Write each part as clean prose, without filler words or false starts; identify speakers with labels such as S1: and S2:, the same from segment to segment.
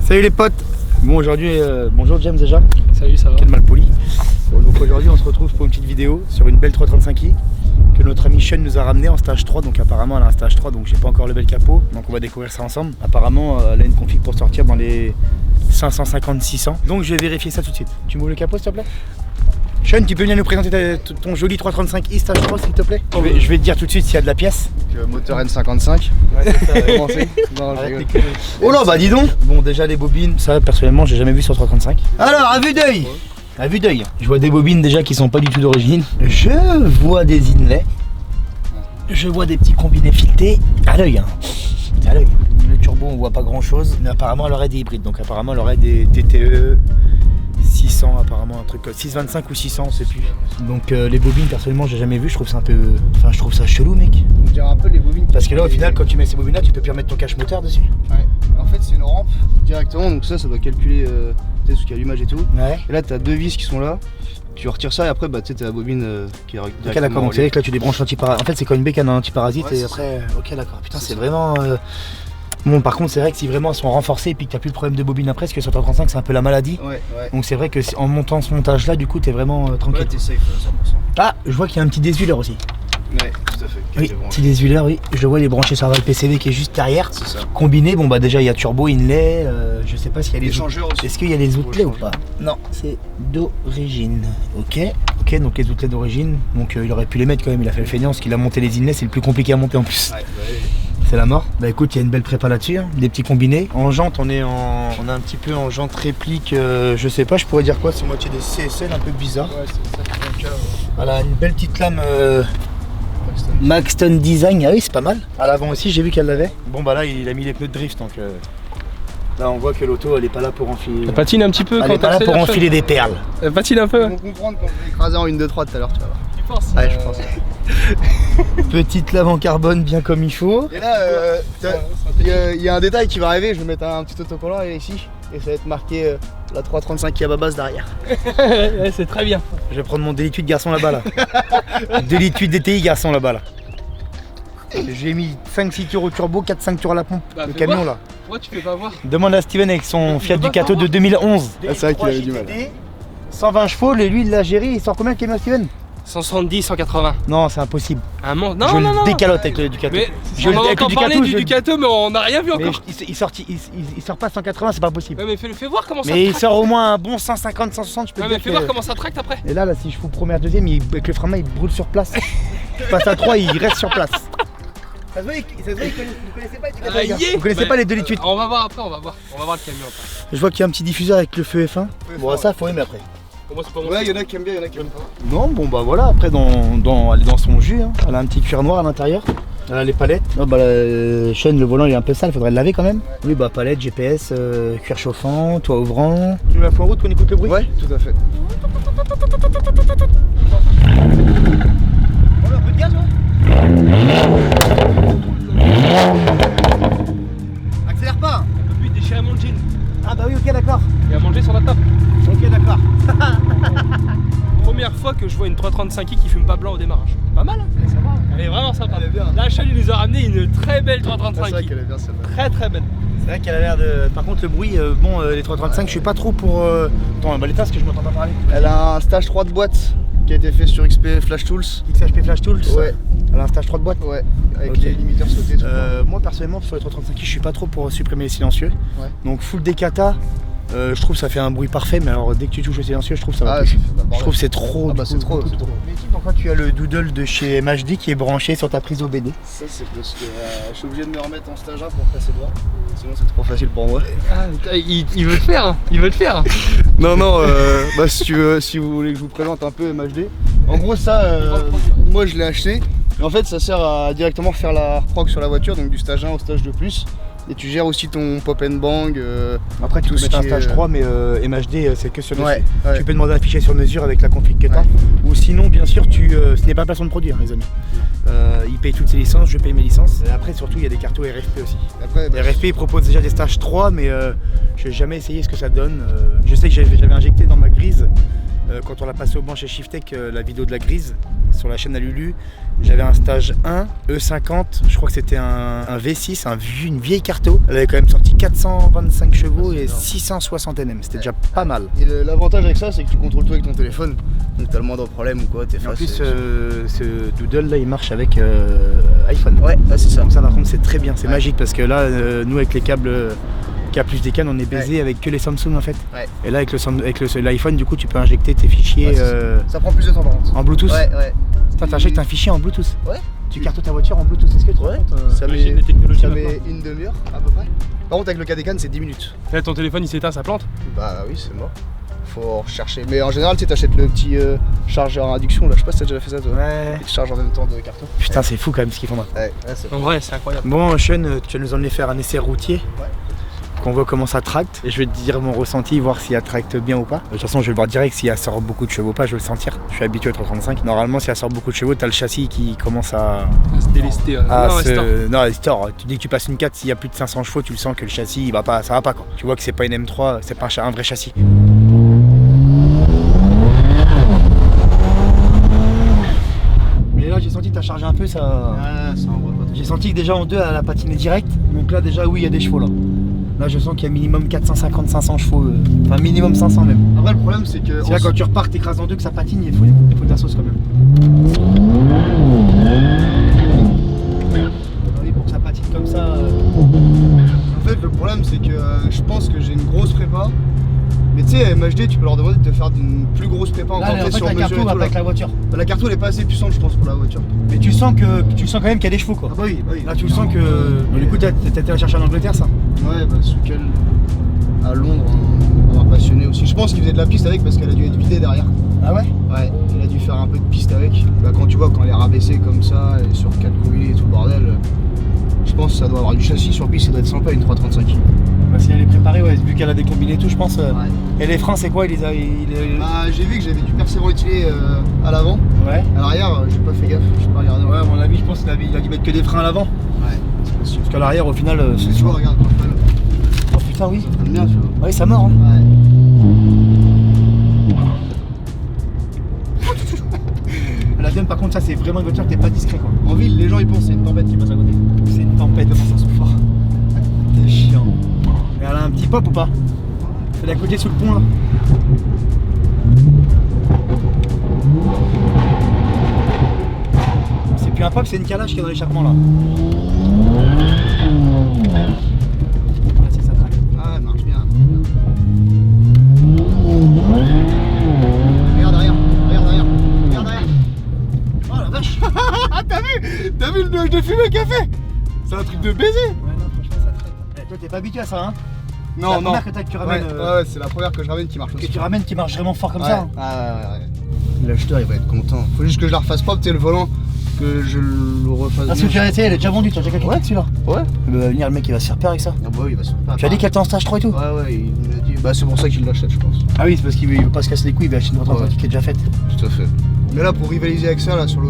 S1: Salut les potes. Bon aujourd'hui, bonjour James déjà.
S2: Salut, ça va?
S1: Quel mal poli. Bon, donc aujourd'hui on se retrouve pour une petite vidéo sur une belle 335i que notre ami Sean nous a ramené en stage 3. Donc apparemment elle a un stage 3, donc j'ai pas encore le bel capot. Donc on va découvrir ça ensemble. Apparemment elle a une config pour sortir dans les 550-600. Donc je vais vérifier ça tout de suite. Tu m'ouvres le capot s'il te plaît? Sean, tu peux venir nous présenter ton joli 335i stage 3 s'il te plaît? Je vais te dire tout de suite s'il y a de la pièce.
S3: Moteur N55.
S1: Ouais, c'est ça, commencer. Non, oh là bah dis donc. Bon déjà les bobines, ça personnellement j'ai jamais vu sur 335. Alors à vue d'œil. À vue d'œil, je vois des bobines déjà qui sont pas du tout d'origine. Je vois des inlays. Je vois des petits combinés filetés. À l'œil, hein. À l'œil. Le turbo on voit pas grand chose, mais apparemment elle aurait des hybrides. Donc apparemment elle aurait des TTE 600, apparemment un truc 625 ou 600, on sait plus. Donc les bobines personnellement j'ai jamais vu, je trouve ça un peu. Enfin je trouve ça chelou mec.
S3: On dirait un peu les bobines.
S1: Parce que là au final quand tu mets ces bobines là tu peux plus remettre ton cache moteur dessus.
S3: Ouais. En fait c'est une rampe directement, donc ça doit calculer tout ce qu'il y a l'image et tout.
S1: Ouais.
S3: Et là t'as deux vis qui sont là. Tu retires ça et après bah tu sais t'as la bobine qui est directement.
S1: Ok d'accord, donc c'est vrai que là tu débranches l'antiparasite. En fait c'est comme une bécane un antiparasite
S3: Ouais,
S1: et après. Ok d'accord, putain c'est vraiment. Bon par contre c'est vrai que si vraiment elles sont renforcées et puis que t'as plus le problème de bobine après, parce que sur 335 c'est un peu la maladie.
S3: Ouais.
S1: Donc c'est vrai que en montant ce montage là du coup t'es vraiment tranquille.
S3: Ouais, t'es safe à 100%.
S1: Ah je vois qu'il y a un petit désueleur aussi.
S3: Ouais, tout à fait.
S1: Oui, petit désueleur, oui. Je vois les branchés sur le PCV qui est juste derrière.
S3: C'est ça.
S1: Combiné, bon bah déjà il y a turbo, inlay, je sais pas s'il y a les
S3: Échangeurs aussi.
S1: Est-ce qu'il y a les outlets ou pas? Non, c'est d'origine. Ok, donc les outlets d'origine. Donc il aurait pu les mettre quand même, il a fait le feignant, parce qu'il a monté les inlays, c'est le plus compliqué à monter en plus.
S3: Ouais.
S1: C'est la mort. Bah écoute, il y a une belle prépa là-dessus, hein. Des petits combinés. En jante, on est un petit peu en jante réplique, je sais pas, je pourrais dire quoi, c'est moitié des CSL un peu bizarre.
S3: Ouais, c'est ça qui est le cas.
S1: Voilà, une belle petite lame Maxton Design, ah oui c'est pas mal. À l'avant aussi j'ai vu qu'elle l'avait. Bon bah là il a mis les pneus de drift donc là on voit que l'auto elle est pas là pour enfiler.
S2: Elle patine un petit peu
S1: Elle
S2: quand
S1: est pas là pour enfiler des perles.
S2: Elle patine un peu.
S3: Ils vont comprendre quand je vais écraser en 1, 2, 3 tout à l'heure, tu vas voir.
S2: Tu penses?
S3: Ouais, je pense.
S1: Petite lave en carbone bien comme il faut.
S3: Et là, il y a un détail qui va arriver, je vais mettre un petit autocollant ici, et ça va être marqué la 335 qui est à ma base derrière.
S2: Ouais, c'est très bien.
S1: Je vais prendre mon Delitude garçon là-bas là. Delitude DTI garçon là-bas là. J'ai mis 5-6 tours au turbo, 4-5 tours à la pompe,
S2: Bah,
S1: le
S2: fais
S1: camion
S2: voir.
S1: là.
S2: Pourquoi tu fais pas voir?
S1: Demande à Steven avec son Fiat
S2: peux pas
S1: Ducato de
S2: savoir.
S1: 2011.
S3: Ah, c'est vrai qu'il avait du mal.
S1: 120 chevaux, et lui il l'a géré, il sort combien le camion Steven?
S2: 170, 180.
S1: Non c'est impossible.
S2: Un non,
S1: Je
S2: non,
S1: le
S2: non.
S1: décalote avec le Ducato.
S2: Mais
S1: Je
S2: on
S1: le-
S2: en
S1: avec le
S2: entend parler
S1: Ducato,
S2: du
S1: je-
S2: Ducato, mais on n'a rien vu
S1: Mais
S2: encore.
S1: il sort pas 180, c'est pas possible.
S2: Ouais, mais fais voir comment ça
S1: Mais il
S2: tracte.
S1: sort au moins un bon 150, 160, je peux
S2: Ouais,
S1: te
S2: mais
S1: dire
S2: fais
S1: que-
S2: voir comment ça tracte après.
S1: Et là, si je fous première, deuxième, avec le frein main, il brûle sur place. Je passe à 3, il reste sur place. Ça se voit, vous connaissez pas les Ducato, les gars. Vous connaissez pas les 2 litres.
S2: On va voir après, on va voir le camion après.
S1: Je vois qu'il y a un petit diffuseur avec le feu F1. Bon, ça, faut aimer après.
S2: Pour moi, c'est pas mon
S3: Ouais, il y
S2: style.
S3: en a qui aiment bien, il y en a qui aiment pas.
S1: Non, bon, bah voilà, après, elle est dans son jus. Hein. Elle a un petit cuir noir à l'intérieur. Elle a les palettes. Oh, bah, Sean, le volant, il est un peu sale, faudrait le laver quand même. Oui, bah, palette, GPS, cuir chauffant, toit ouvrant. Tu mets la fois en route qu'on écoute le bruit?
S3: Ouais, tout à fait.
S1: On a un peu de gaz, ouais. Accélère pas.
S2: Un peu plus déchirer mon jean.
S1: Ah bah oui, ok, d'accord.
S2: Il a mangé sur la table.
S1: Ok, d'accord.
S2: Première fois que je vois une 335i qui fume pas blanc au démarrage. Pas mal, hein?
S1: Ça va.
S2: Elle est vraiment sympa.
S3: Elle est bien.
S2: Là, Sean, il nous a ramené une très belle
S3: C'est vrai
S2: 335i.
S3: qu'elle est bien celle-là.
S2: Très très belle.
S1: C'est vrai qu'elle a l'air de. Par contre, le bruit, les 335, je suis pas trop pour. Attends, bah l'état, parce que je m'entends pas parler.
S3: Elle a un stage 3 de boîte qui a été fait sur XP Flash Tools.
S1: XHP Flash Tools.
S3: Ouais.
S1: Elle a un stage 3 de boîte.
S3: Ouais, avec
S1: Ok.
S3: les limiteurs sautés et tout.
S1: Moi, personnellement, sur les 335, je suis pas trop pour supprimer les silencieux.
S3: Ouais.
S1: Donc, full décata, je trouve que ça fait un bruit parfait, mais alors dès que tu touches au silencieux, je trouve que ça va
S3: Ah,
S1: plus.
S3: ça fait de la
S1: Je
S3: bordel.
S1: trouve que c'est trop.
S3: Ah bah,
S1: du
S3: c'est
S1: coup,
S3: trop,
S1: beaucoup
S3: c'est trop.
S1: Mais dis, pourquoi tu as le doodle de chez MHD qui est branché sur ta prise OBD?
S3: Ça, c'est parce que je suis obligé de me remettre en stage 1 pour passer le droit. Sinon, c'est trop facile pour moi.
S2: Ah, il veut le faire, hein. Il veut le faire.
S3: Non, non, bah si vous voulez que je vous présente un peu MHD. En gros, ça, moi je l'ai acheté. Et en fait, ça sert à directement faire la reprog sur la voiture, donc du stage 1 au stage 2+. Et tu gères aussi ton pop and bang.
S1: Après, tu
S3: tout
S1: peux
S3: ce
S1: mettre un
S3: qui est,
S1: stage 3, mais MHD, c'est que sur le
S3: Ouais,
S1: site.
S3: ouais.
S1: Tu peux demander un fichier sur mesure avec la config que tu as.
S3: Ouais.
S1: Ou sinon, bien sûr, ce n'est pas placement de produit, hein, les amis. Il paye toutes ses licences, je paye mes licences. Et après, surtout, il y a des cartos RFP aussi.
S3: Après, bah,
S1: RFP propose déjà des stages 3, mais je n'ai jamais essayé ce que ça donne. Je sais que j'avais injecté dans ma grise Quand on l'a passé au banc chez Shiftech, la vidéo de la grise, sur la chaîne à Lulu, j'avais un stage 1, E50, je crois que c'était un V6, une vieille carto. Elle avait quand même sorti 425 chevaux et 660 Nm, c'était déjà pas mal.
S3: Et l'avantage avec ça, c'est que tu contrôles tout avec ton téléphone, donc t'as le moindre problème ou quoi, t'es
S1: Et en
S3: face.
S1: plus, ce doodle là, il marche avec iPhone.
S3: Ouais, c'est ça.
S1: Donc ça par contre c'est très bien, c'est magique parce que là, nous avec les câbles K plus des cannes, on est baisé avec que les Samsung en fait.
S3: Ouais.
S1: Et là avec l'iPhone, du coup tu peux injecter tes fichiers
S3: Ça prend plus de temps par contre.
S1: en Bluetooth.
S3: Ouais.
S1: Putain, t'injectes un fichier en Bluetooth.
S3: Ouais.
S1: Tu cartes ta voiture en Bluetooth, est-ce que tu te rends compte
S3: Ça met
S2: des technologies
S3: ça
S2: maintenant.
S3: met une demi-heure à peu près. Par contre avec le cas des cannes c'est 10 minutes.
S2: Là, ton téléphone il s'éteint, ça plante.
S3: Bah oui c'est mort. Faut rechercher. Mais en général tu sais t'achètes le petit chargeur à induction là, je sais pas si t'as déjà fait ça toi.
S1: Ouais.
S3: Et tu charges en même temps de carton.
S1: Putain, c'est fou quand même ce qu'ils font là.
S3: Ouais, c'est
S2: En vrai, c'est incroyable.
S1: Bon, Sean, tu vas nous emmener faire un essai routier.
S3: Ouais.
S1: Qu'on voit comment ça tracte. Et je vais te dire mon ressenti, voir si elle tracte bien ou pas. De toute façon, je vais le voir direct si elle sort beaucoup de chevaux ou pas, je vais le sentir. Je suis habitué au 335. Normalement, si elle sort beaucoup de chevaux, t'as le châssis qui commence à
S2: Se délester.
S1: Non, elle store. Tu dis que tu passes une 4, s'il y a plus de 500 chevaux, tu le sens que le châssis, il va pas, ça va pas quoi. Tu vois que c'est pas une M3, c'est pas un vrai châssis. Mais là, j'ai senti que t'as chargé un peu, ça.
S3: ça envoie pas trop.
S1: J'ai senti que déjà en 2 elle a patiné direct, donc là déjà oui il y a des chevaux là. Là je sens qu'il y a minimum 450-500 chevaux, enfin minimum 500 même.
S3: Après le problème c'est que.
S1: C'est là quand tu repars, t'écrases en 2 que ça patine, il faut de la sauce quand même. Oui, pour que ça patine comme ça.
S3: En fait le problème c'est que je pense que j'ai une grosse prépa. Mais tu sais, MHD, tu peux leur demander de te faire une plus grosse prépa encore
S1: Là, en fait,
S3: sur
S1: la
S3: mesure
S1: carto
S3: et
S1: va
S3: tout,
S1: pas avec
S3: là.
S1: la voiture.
S3: La carto elle est pas assez puissante je pense pour la voiture.
S1: Mais tu sens quand même qu'il y a des chevaux quoi.
S3: Ah bah oui.
S1: Là tu le sens que. Bon, du coup t'as été la chercher en Angleterre ça.
S3: Ouais bah Soukel à Londres, on m'a passionné aussi. Je pense qu'il faisait de la piste avec parce qu'elle a dû être vidée derrière.
S1: Ah ouais?
S3: Ouais, il a dû faire un peu de piste avec. Bah quand tu vois quand elle est rabaissée comme ça et sur 4 combinés et tout le bordel, je pense que ça doit avoir du châssis sur piste, ça doit être sympa une 335.
S1: Bah si elle est préparée, ouais, vu qu'elle a des combinés et tout, je pense.
S3: Ouais.
S1: Et les freins c'est quoi?
S3: Bah j'ai vu que j'avais du persévérant utilé à l'avant.
S1: Ouais.
S3: À l'arrière, j'ai pas fait gaffe, j'ai pas regardé.
S1: Ouais, à mon avis, je pense qu'il a dû mettre que des freins à l'avant.
S3: Ouais, c'est possible.
S1: Parce qu'à l'arrière, au final, c'est
S3: Tu vois, regarde quand je freine.
S1: Oh putain, oui.
S3: Ça freine bien, tu vois.
S1: Oui, ça mord. Hein.
S3: Ouais.
S1: La deuxième, par contre, ça, c'est vraiment une voiture que t'es pas discret, quoi.
S3: En ville, les gens ils pensent que c'est une tempête qui passe à côté.
S1: C'est une tempête, ça se fort. C'est chiant. Mais elle a un petit pop ou pas? C'est d'à côté sous le pont, là. C'est plus un pop, c'est une calage qui est dans l'échappement, là. Ah, c'est ça, traque.
S3: Ah, elle marche bien. Regarde derrière, regarde derrière, regarde derrière.
S1: Oh la vache.
S3: T'as vu le nuage de fumée qu'elle fait? C'est un truc de baiser.
S1: Ouais, non, franchement, ça traque. Eh, toi, t'es pas habitué à ça, hein? C'est la
S3: Non, non.
S1: première que tu ramènes,
S3: Ouais, c'est la première que je ramène qui marche
S1: que
S3: aussi.
S1: tu ramènes qui marche vraiment fort comme
S3: Ouais.
S1: ça. Hein.
S3: Ouais. L'acheteur il va être content. Faut juste que je la refasse propre, tu sais, le volant, que je le refasse.
S1: Ah, ce que tu as essayé, elle est déjà vendue, tu as déjà quelqu'un
S3: Ouais.
S1: qui celui-là.
S3: Ouais.
S1: Il va venir, le mec, il va se faire peur avec ça.
S3: Ah bah oui, il va se faire.
S1: Tu as dit qu'elle était en stage 3 et tout?
S3: Ouais, il me l'a dit. Bah c'est pour ça qu'il l'achète, je pense.
S1: Ah oui, c'est parce qu'il veut pas se casser les couilles, il va acheter une voiture
S3: Ouais.
S1: qui est déjà faite.
S3: Tout à fait. Mais là, pour rivaliser avec ça, là, sur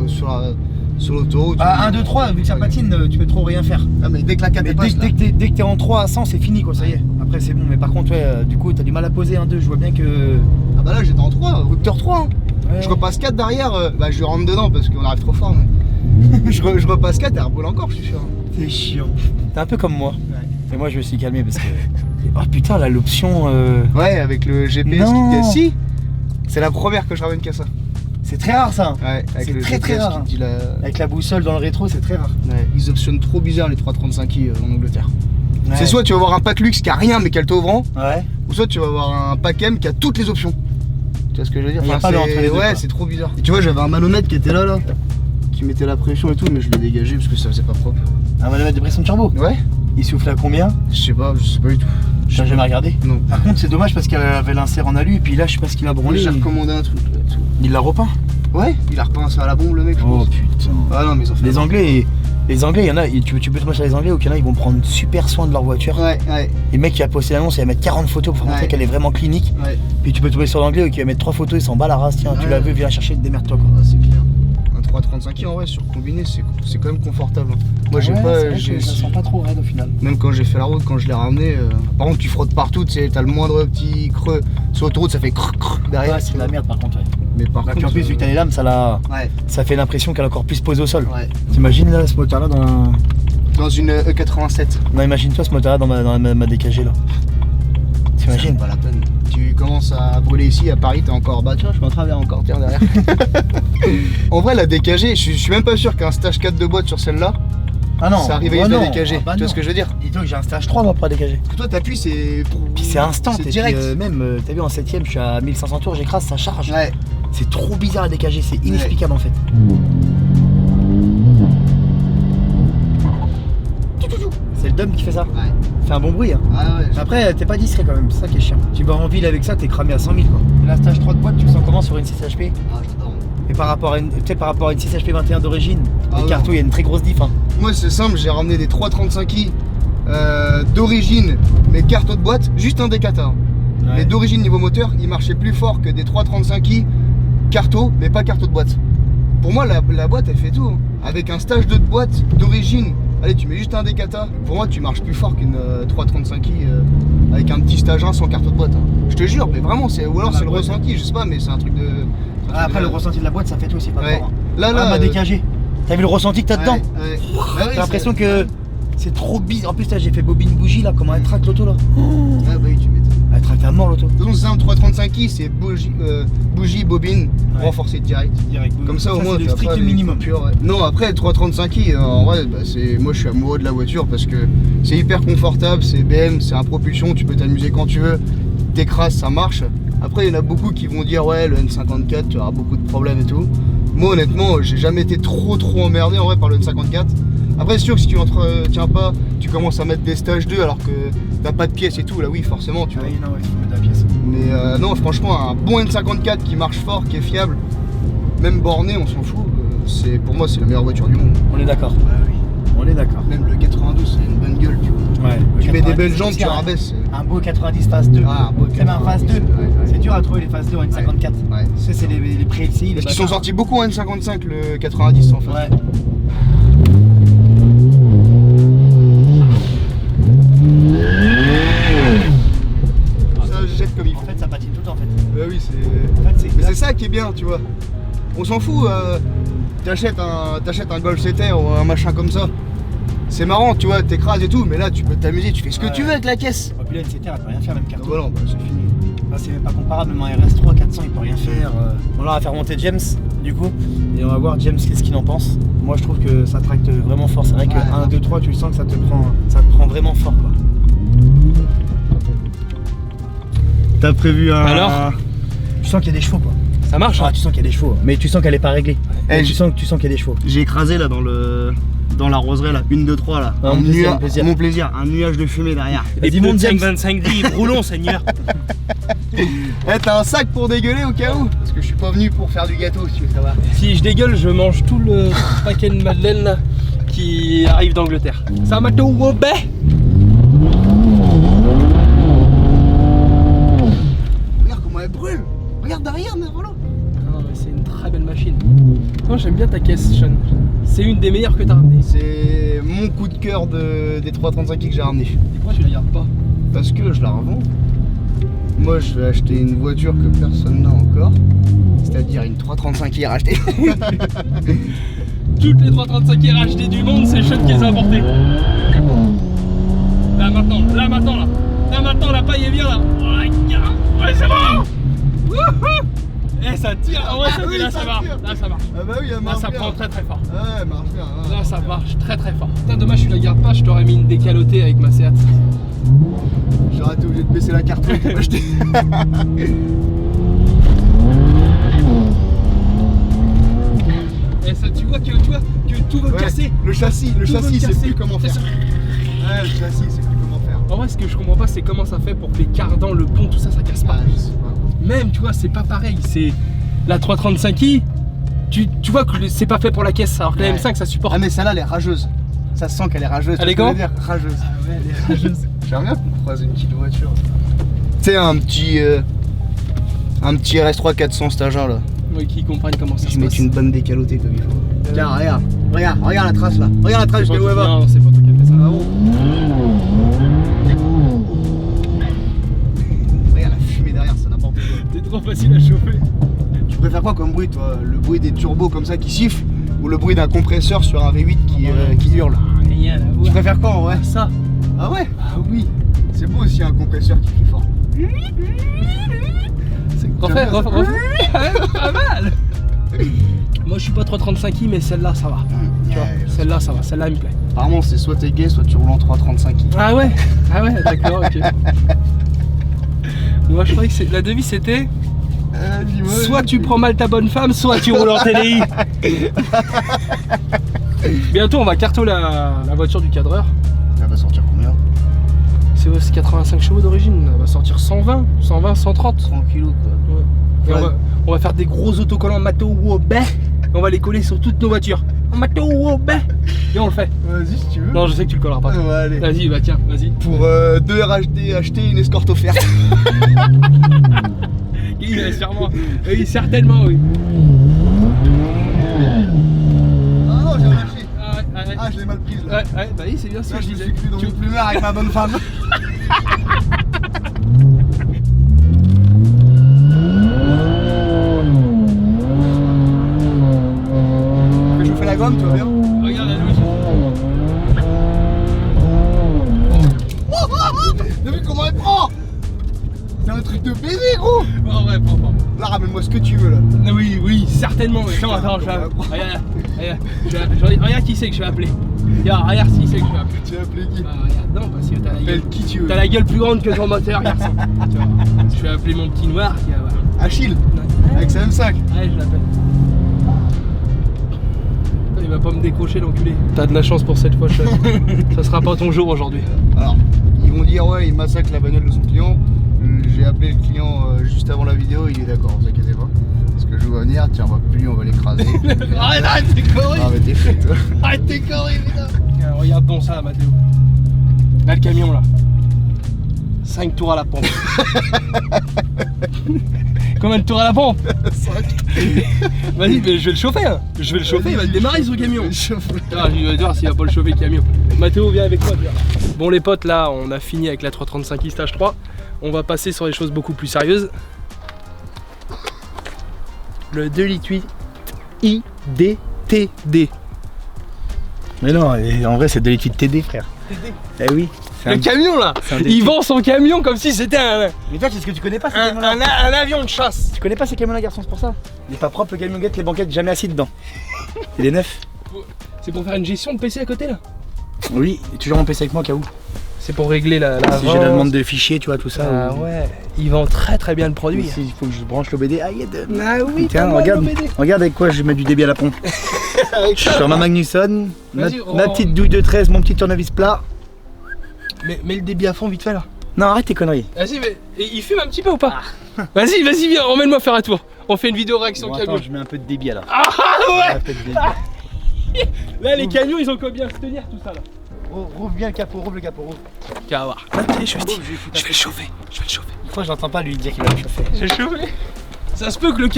S3: l'autoroute.
S1: Ah, 1, 2, 3, vu que ça patine, tu peux trop rien faire.
S3: Ah, mais dès que la 4
S1: Mais
S3: est passe, là.
S1: dès que t'es en 3 à 100, c'est fini quoi, ça y est. Après, c'est bon, mais par contre, ouais, du coup, t'as du mal à poser 1, 2, je vois bien que.
S3: Ah bah là, j'étais en 3, rupteur 3. Hein.
S1: Ouais.
S3: Je repasse 4 derrière, bah je rentre dedans parce qu'on arrive trop fort. Mais... je repasse 4 et elle roule encore, je suis sûr.
S1: C'est chiant. T'es un peu comme moi. Et moi, je me suis calmé parce que. Oh putain, là, l'option.
S3: Ouais, avec le GPS
S1: Non.
S3: qui te dit si. C'est la première que je ramène qu'à ça.
S1: C'est très rare ça.
S3: Ouais, avec
S1: C'est
S3: le
S1: très,
S3: GPS
S1: très rare,
S3: qui
S1: hein.
S3: te dit la...
S1: Avec la boussole dans le rétro, c'est très rare.
S3: Ouais, ils optionnent trop bizarre les 335i en Angleterre.
S1: Ouais.
S3: C'est soit tu vas avoir un pack luxe qui a rien mais qui a le taux
S1: Ouais.
S3: ou soit tu vas avoir un pack M qui a toutes les options. Tu vois ce que je veux dire?
S1: Il y a pas
S3: c'est-
S1: le entre les deux,
S3: ouais,
S1: quoi.
S3: c'est trop bizarre. Et tu vois, j'avais un manomètre qui était là, qui mettait la pression et tout, mais je l'ai dégagé parce que ça faisait pas propre.
S1: Un manomètre de pression de turbo.
S3: Ouais?
S1: Il souffle à combien?
S3: Je sais pas du tout.
S1: Je n'ai jamais regardé.
S3: Non.
S1: Par contre, c'est dommage parce qu'elle avait l'insert en alu et puis là, je sais pas ce qu'il a branlé.
S3: J'ai recommandé un truc là.
S1: Il l'a repeint.
S3: Ouais, il a repeint ça à la bombe le mec, je
S1: Oh
S3: pense.
S1: putain.
S3: Ah non, mais ils ont fait.
S1: Les Anglais, il y en a, tu peux tomber sur les Anglais ou qu'il y en a, ils vont prendre super soin de leur voiture.
S3: Ouais.
S1: Et le mec qui a posté l'annonce, il va mettre 40 photos pour montrer
S3: Ouais.
S1: qu'elle est vraiment clinique.
S3: Ouais.
S1: Puis tu peux tomber sur l'anglais qui va mettre 3 photos, il s'en bat la race. Tiens, tu
S3: Ouais.
S1: l'as vu, viens chercher, démerde-toi quoi.
S3: Ah, c'est clair. Un 335i en vrai sur combiné c'est quand même confortable. Moi j'ai
S1: Ouais,
S3: pas.
S1: c'est vrai que ça sent pas trop raide au final.
S3: Même quand j'ai fait la route, quand je l'ai ramené, par contre tu frottes partout, tu sais, t'as le moindre petit creux. Sur l'autoroute ça fait crrr derrière.
S1: Ouais, c'est de la merde par contre. Ouais.
S3: Mais par
S1: Là,
S3: contre.
S1: puis en plus, vu que t'as les lames,
S3: Ouais.
S1: ça fait l'impression qu'elle est encore plus posée au sol.
S3: Ouais.
S1: T'imagines là ce moteur là dans un.
S3: Dans une E87.
S1: Non, imagine-toi ce moteur là dans ma DKG là. T'imagines?
S3: C'est pas la peine. Tu commences à brûler ici à Paris, t'es encore bah tiens, je suis en travers encore, tiens derrière. En vrai, la DKG, je suis même pas sûr qu'un stage 4 de boîte sur celle-là,
S1: Ah non,
S3: ça arrivait à la DKG. Tu vois ce que je veux dire?
S1: Dis-toi que j'ai un stage 3 moi pour la DKG.
S3: Parce que toi, t'appuies, c'est.
S1: Puis c'est instant,
S3: c'est
S1: et
S3: direct.
S1: puis, même, t'as vu en 7ème, je suis à 1500 tours, j'écrase, ça charge.
S3: Ouais.
S1: C'est trop bizarre la DKG, c'est inexplicable en fait. C'est le dump qui fait ça.
S3: Ouais.
S1: Fait un bon bruit. Hein.
S3: Ah ouais.
S1: Après, t'es pas discret quand même, c'est ça qui est chiant. Tu vas en ville avec ça, t'es cramé à 100 000 quoi. Et la stage 3 de boîte, tu le sens comment sur une 6 HP?
S3: Ah, j'adore.
S1: Et par rapport à une, peut-être par rapport à une 6 HP 21 d'origine,
S3: Ah
S1: les
S3: ouais.
S1: cartons, il y a une très grosse diff. Hein.
S3: Moi, c'est simple, j'ai ramené des 335i d'origine, mais carton de boîte, juste un Decata.
S1: Ouais.
S3: Mais d'origine niveau moteur, il marchait plus fort que des 335i carto, mais pas carto de boîte. Pour moi, la boîte, elle fait tout. Hein. Avec un stage 2 de boîte d'origine, allez, tu mets juste un Decata. Pour moi, tu marches plus fort qu'une 335i avec un petit stage 1 sans carton de boîte. Hein. Je te jure, mais vraiment, ou alors c'est le ressenti, je sais pas, mais c'est un truc de.
S1: Ah, après, le ressenti de la boîte, ça fait tout aussi pas
S3: Ouais.
S1: fort. Hein.
S3: Là,
S1: Ma DKG. T'as vu le ressenti que t'as dedans?
S3: Ouais.
S1: T'as l'impression que c'est trop bizarre. En plus, là, j'ai fait bobine bougie, là, comment elle traque l'auto là.
S3: Ah bah oui, tu m'étonnes.
S1: Elle traque à mort l'auto.
S3: De toute façon, c'est un 335i, c'est bougie, bobine,
S1: Ouais.
S3: renforcée direct.
S1: Comme
S3: ça, au moins,
S1: c'est le
S3: t'as
S1: strict
S3: pas les
S1: minimum.
S3: coupures, ouais. Non, après, le 335i, en vrai, bah, moi je suis amoureux de la voiture parce que c'est hyper confortable, c'est BM, c'est un propulsion, tu peux t'amuser quand tu veux, t'écrases, ça marche. Après, il y en a beaucoup qui vont dire, ouais, le N54, tu auras beaucoup de problèmes et tout. Moi, honnêtement, j'ai jamais été trop emmerdé en vrai par le N54. Après, c'est sûr que si tu n'entretiens pas, tu commences à mettre des stages 2 alors que t'as pas de pièces et tout, là oui, forcément, tu vois.
S1: Oui, non, il faut mettre la pièce.
S3: Mais non, franchement, un bon N54 qui marche fort, qui est fiable, même borné, on s'en fout. Pour moi, c'est la meilleure voiture du monde.
S1: On est d'accord.
S3: Bah oui.
S1: On est d'accord.
S3: Même le 92, c'est une bonne gueule, tu vois.
S1: Ouais.
S3: Tu mets des belles jambes, tu rabaisses.
S1: Un beau 90 phase 2.
S3: Ah, un beau
S1: C'est un phase 2.
S3: ouais.
S1: C'est dur à trouver les phases 2 en N54.
S3: Ouais.
S1: Ça, c'est les pré-LCI.
S3: Parce qu'ils sont sortis beaucoup en N55, le 90 en fait.
S1: Ouais.
S3: Ça jette comme il
S1: En
S3: faut.
S1: fait, ça patine tout le temps en fait.
S3: Bah oui, c'est.
S1: En fait,
S3: Mais c'est ça qui est bien, tu vois. On s'en fout, t'achètes un Golf 7 ou un machin comme ça. C'est marrant, tu vois, t'écrases et tout, mais là tu peux t'amuser, tu fais ce que tu veux avec la caisse.
S1: Et puis là, etc. Elle peut rien faire, même
S3: Ah
S1: carton.
S3: bah non, bah c'est fini.
S1: Là, c'est même pas comparable, même en RS3 400, il peut rien faire. Bon, là, on va faire monter James, du coup, et on va voir James qu'est-ce qu'il en pense. Moi, je trouve que ça tracte vraiment fort. C'est vrai que
S3: Ouais.
S1: 1, 2, 3, tu sens que ça te prend vraiment fort, quoi. T'as prévu un.
S2: Alors
S1: Tu sens qu'il y a des chevaux, quoi.
S2: Ça marche
S1: Ah,
S2: hein.
S1: tu sens qu'il y a des chevaux, mais tu sens qu'elle est pas réglée.
S3: Eh,
S1: Mais tu sens qu'il y a des chevaux.
S3: J'ai écrasé là dans la roseraie là, 1, 2, 3 là.
S1: Ah, mon plaisir.
S3: Mon plaisir, un nuage de fumée derrière.
S2: Des
S1: Vas-y,
S2: pneus
S1: monte,
S2: de
S1: James.
S2: 5,25 roulons, seigneur.
S3: Eh, t'as un sac pour dégueuler au cas où? Parce que je suis pas venu pour faire du gâteau si tu veux savoir.
S2: Si je dégueule, je mange tout le paquet de madeleine là, qui arrive d'Angleterre. Ça m'a tout robé.
S3: Regarde comment elle brûle. Regarde derrière, mais voilà.
S2: Non, mais c'est une très belle machine. Moi, j'aime bien ta caisse, Sean. C'est une des meilleures que t'as ramenées.
S3: C'est mon coup de cœur des 335i que j'ai ramené.
S2: Et pourquoi tu la gardes pas?
S3: Parce que je la revends. Moi, je vais acheter une voiture que personne n'a encore. C'est-à-dire une 335i rachetée.
S2: Toutes les 335 qui rachetées du monde, c'est Sean qui les a apportées. Là maintenant, la paille est bien là. Ouais, c'est bon. Wouhou. Eh, ça tire. En vrai, ça
S3: oui,
S2: tire. Là,
S3: ça
S2: ça marche.
S3: tire.
S2: Là, ça marche.
S3: Ah bah oui, elle
S2: Là,
S3: marche
S2: ça
S3: bien.
S2: prend très très fort.
S3: Ouais, elle marche bien. hein.
S2: Là, ça marche très très fort. Putain, dommage, tu la gardes pas. Je t'aurais mis une décalotée avec ma Seat.
S3: J'aurais été obligé de baisser la carte pour m'acheter.
S2: Et ça, tu vois que tout va
S3: Ouais,
S2: casser.
S3: le châssis,
S2: Tout va
S3: c'est
S2: casser.
S3: plus comment faire.
S2: C'est ça.
S3: Ouais, le châssis, c'est plus comment faire.
S2: En vrai, ce que je comprends pas, c'est comment ça fait pour que les cardans, le pont, tout ça, ça casse pas.
S3: Ah, je sais pas.
S2: Même, tu vois, c'est pas pareil. C'est la 335i. Tu vois que c'est pas fait pour la caisse, alors que la
S3: Ouais.
S2: M5 ça supporte.
S3: Ah, mais celle-là, elle est rageuse. Ça se sent qu'elle est rageuse.
S2: Elle est
S3: tu vois ce que
S2: quand
S3: je veux dire rageuse.
S2: Ah ouais, elle est rageuse.
S3: J'aimerais bien qu'on croise une petite voiture. Tu sais, un petit RS3 400 stage 1 là.
S2: qui comprennent comment ça se
S3: Ils mettent
S2: passe.
S3: une bonne décalotée comme il faut. Tiens, regarde la trace là. Regarde la trace jusqu'à où elle va.
S2: Non, c'est pas toi qui as fait ça.
S3: Ah bon. Regarde la fumée derrière, c'est n'importe quoi.
S2: T'es trop facile à chauffer.
S3: Tu préfères quoi comme bruit toi? Le bruit des turbos comme ça qui sifflent ou le bruit d'un compresseur sur un V8 qui hurle?
S2: Rien à voir.
S3: Tu préfères quoi en vrai?
S2: Ça.
S3: Ah ouais?
S2: Ah oui.
S3: C'est beau aussi un compresseur qui crie fort.
S2: Refais. Pas mal. Moi je suis pas 335i mais celle-là ça va. Tu vois, celle-là ça va, celle-là elle me plaît.
S3: Apparemment c'est soit t'es gay, soit tu roules en 335i.
S2: Ah ouais, d'accord, ok. Moi je croyais que la devise c'était soit tu prends mal ta bonne femme, soit tu roules en TDI. Bientôt on va cartonner la voiture du cadreur.
S3: Elle va sortir combien?
S2: C'est 85 chevaux d'origine, elle va sortir 120, 130.
S3: Tranquillou quoi.
S2: Ouais. Et
S3: Ouais.
S2: on va faire des gros autocollants Mato Wobé. On va les coller sur toutes nos voitures. Mato Wobé. Et on le fait.
S3: Vas-y si tu veux.
S2: Non, je sais que tu le colleras pas.
S3: Ouais, allez.
S2: Vas-y, bah tiens, vas-y.
S3: Pour 2 RHD acheter une escorte offerte.
S2: Il est sûrement. Oui, certainement, oui.
S3: Ah non, j'ai relâché.
S2: Ouais.
S3: Ah, je l'ai mal prise là.
S2: Ouais, bah oui, c'est bien ce
S3: Là,
S2: que
S3: je
S2: je
S3: me
S2: disais.
S3: suis cru dans mon plumard avec ma bonne femme. Fais chauffer la gomme, tu vois bien?
S2: Regarde la douche.
S3: T'as vu comment elle prend? C'est un truc de baiser gros.
S2: Oh ouais, prends.
S3: Là, ramène-moi ce que tu veux là.
S2: Oui, certainement. Oui. Attends, je vais appeler. Regarde qui c'est que je vais appeler. Regarde qui c'est que je vais appeler.
S3: Tu vas appeler qui?
S2: Regarde, non, parce que t'as la gueule.
S3: Appelle qui tu veux.
S2: T'as la gueule plus grande que ton moteur, garçon. Tu vois. Je vais appeler mon petit noir qui va.
S3: Achille, avec sa M5.
S2: Ouais, je l'appelle. Il va pas me décrocher l'enculé. T'as de la chance pour cette fois, chef. Ça sera pas ton jour aujourd'hui.
S3: Alors, ils vont dire ouais, il massacre la bagnole de son client. J'ai appelé le client juste avant la vidéo, il est d'accord, vous inquiétez pas. Parce que je vois venir, tiens, on va plus, on va l'écraser.
S2: Arrête tes conneries.
S3: Ah mais t'es fait toi.
S2: Arrête tes conneries, putain. Regarde donc ça, Mathéo. Là, le camion, là. 5 tours à la pompe. Combien de tours à la pompe?
S3: 5.
S2: Vas-y, mais je vais le chauffer, hein. Je vais le chauffer, il va démarrer sur le camion. Je vais voir s'il va pas le chauffer le camion. Mathéo, viens avec moi, viens. Bon les potes, là on a fini avec la 335i stage 3. On va passer sur des choses beaucoup plus sérieuses. Le 2,8 litres IDTD.
S1: Mais non, en vrai c'est 2 litres TD frère.
S2: TD.
S1: Eh oui.
S2: Le camion là,
S1: c'est un
S2: il vend son camion comme si c'était
S1: Mais toi, c'est ce que tu connais pas ces camions-là.
S2: un avion de chasse.
S1: Tu connais pas ces camions-là, garçon, c'est pour ça. Il est pas propre le camion guette, les banquettes, jamais assis dedans. Il est neuf.
S2: C'est pour faire une gestion de PC à côté là.
S1: Oui, et toujours mon PC avec moi, au cas où.
S2: C'est pour régler la
S1: Si j'ai la demande de fichiers, tu vois, tout ça.
S2: Ah ouais, il vend très bien le produit.
S1: Si, il faut que je branche l'OBD. Ah, il y a de.
S2: Ah oui,
S1: Tiens, regarde avec quoi je mets du débit à la pompe. Sur ma Magnusson, ma petite douille de 13, mon petit tournevis plat.
S2: Mais le débit à fond vite fait là.
S1: Non, arrête tes conneries.
S2: Vas-y, mais il fume un petit peu ou pas? Vas-y, viens, emmène-moi faire un tour. On fait une vidéo réaction
S1: Bon,
S2: camion.
S1: attends, je mets un peu de débit alors.
S2: Ah ouais.
S1: Un peu de débit.
S2: Là, les camions, ils ont combien se tenir tout ça là?
S1: Rouvre bien le capot, rouvre le capot, rouvre.
S2: Tu vas voir. Je vais le chauffer.
S1: Pourquoi j'entends pas lui dire qu'il va le chauffer?
S2: Je vais le chauffer. Ça se peut que le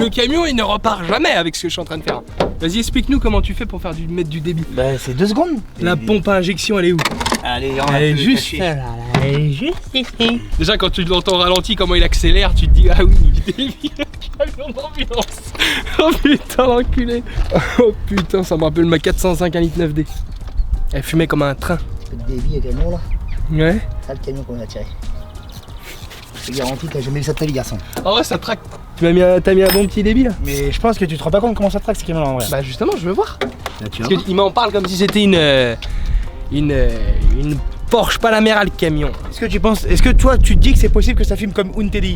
S2: camion il ne repart jamais avec ce que je suis en train de faire. Vas-y, explique-nous comment tu fais pour mettre du débit.
S1: Bah, c'est 2 secondes.
S2: La pompe à injection, elle est où?
S1: Allez,
S2: Elle est juste là. Elle est juste ici. Déjà, quand tu l'entends ralenti, comment il accélère, tu te dis ah oui, du débit, le camion d'ambulance. Oh putain, l'enculé. Oh putain, ça me rappelle ma 405 1,9 litre D. Elle fumait comme un train.
S1: Un peu de débit, le camion là.
S2: Ouais.
S1: C'est le camion qu'on a tiré. Je te garantis que t'as jamais vu ça de ta vie, garçon.
S2: Ah ouais, ça traque. T'as mis un bon petit débit là?
S1: Mais je pense que tu te rends pas compte comment ça traque ces camions là en vrai.
S2: Bah justement, je veux voir.
S1: Là, tu
S2: Parce qu'il m'en parle comme si c'était une Porsche Panamera le camion.
S1: Est-ce que toi tu te dis que c'est possible que ça fume comme une TDI?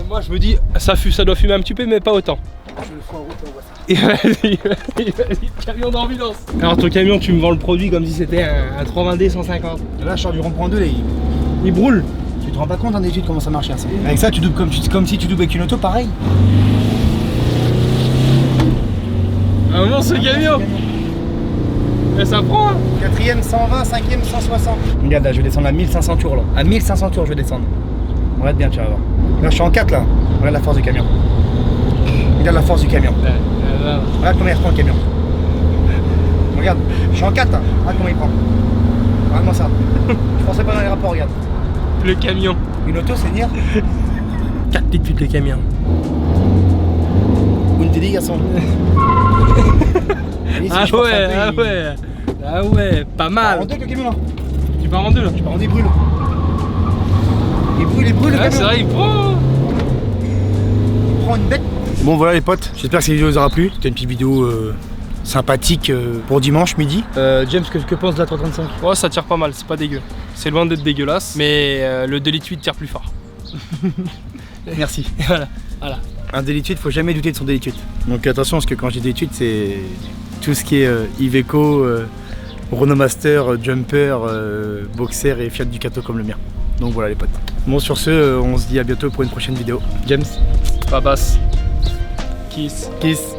S2: Moi je me dis, ça doit fumer un petit peu mais pas autant.
S1: Je le fous en route et on voit ça.
S2: Vas-y, camion d'ambulance. Alors ton camion, tu me vends le produit comme si c'était un 320D 150.
S1: Là je sors du rond-point 2 là,
S2: Il brûle.
S1: tu te rends pas compte en étude comment ça marche ça. Avec ça tu doubles comme si tu doubles avec une auto pareil.
S2: Un moment ce camion. Et ça prend hein.
S1: 4ème 120, 5ème 160. Regarde là, je vais descendre à 1500 tours là. À 1500 tours je vais descendre. Regarde bien, tu vas voir. Là je suis en 4 là. Regarde la force du camion. Regarde la force du camion. Regarde comment il reprend le camion. Regarde, je suis en 4, hein. Regarde comment il prend. Regarde-moi ça. Je pensais pas dans les rapports, regarde.
S2: Le camion.
S1: Une auto, Seigneur.
S2: 4 petites le camion.
S1: Où t'es dit, garçon?
S2: Ah ouais, ah ouais. Ah ouais, pas mal.
S1: En deux avec le camion là.
S2: Tu pars en deux là?
S1: Je pars en deux, il brûle. Il brûle le camion.
S2: C'est vrai, il prend.
S1: Il prend une bête. Bon voilà les potes, j'espère que cette vidéo vous aura plu. C'était une petite vidéo sympathique pour dimanche midi. James, que penses de la 335?
S2: Oh, ça tire pas mal, c'est pas dégueu. C'est loin d'être dégueulasse, mais le Delete 8 tire plus fort.
S1: Merci.
S2: Voilà.
S1: Un Delete 8, faut jamais douter de son Delete 8. Donc attention, parce que quand je dis Delete 8, c'est tout ce qui est Iveco, Renault Master, Jumper, Boxer et Fiat Ducato comme le mien. Donc voilà les potes. Bon sur ce, on se dit à bientôt pour une prochaine vidéo. James.
S2: Babas. Kiss.
S1: Kiss.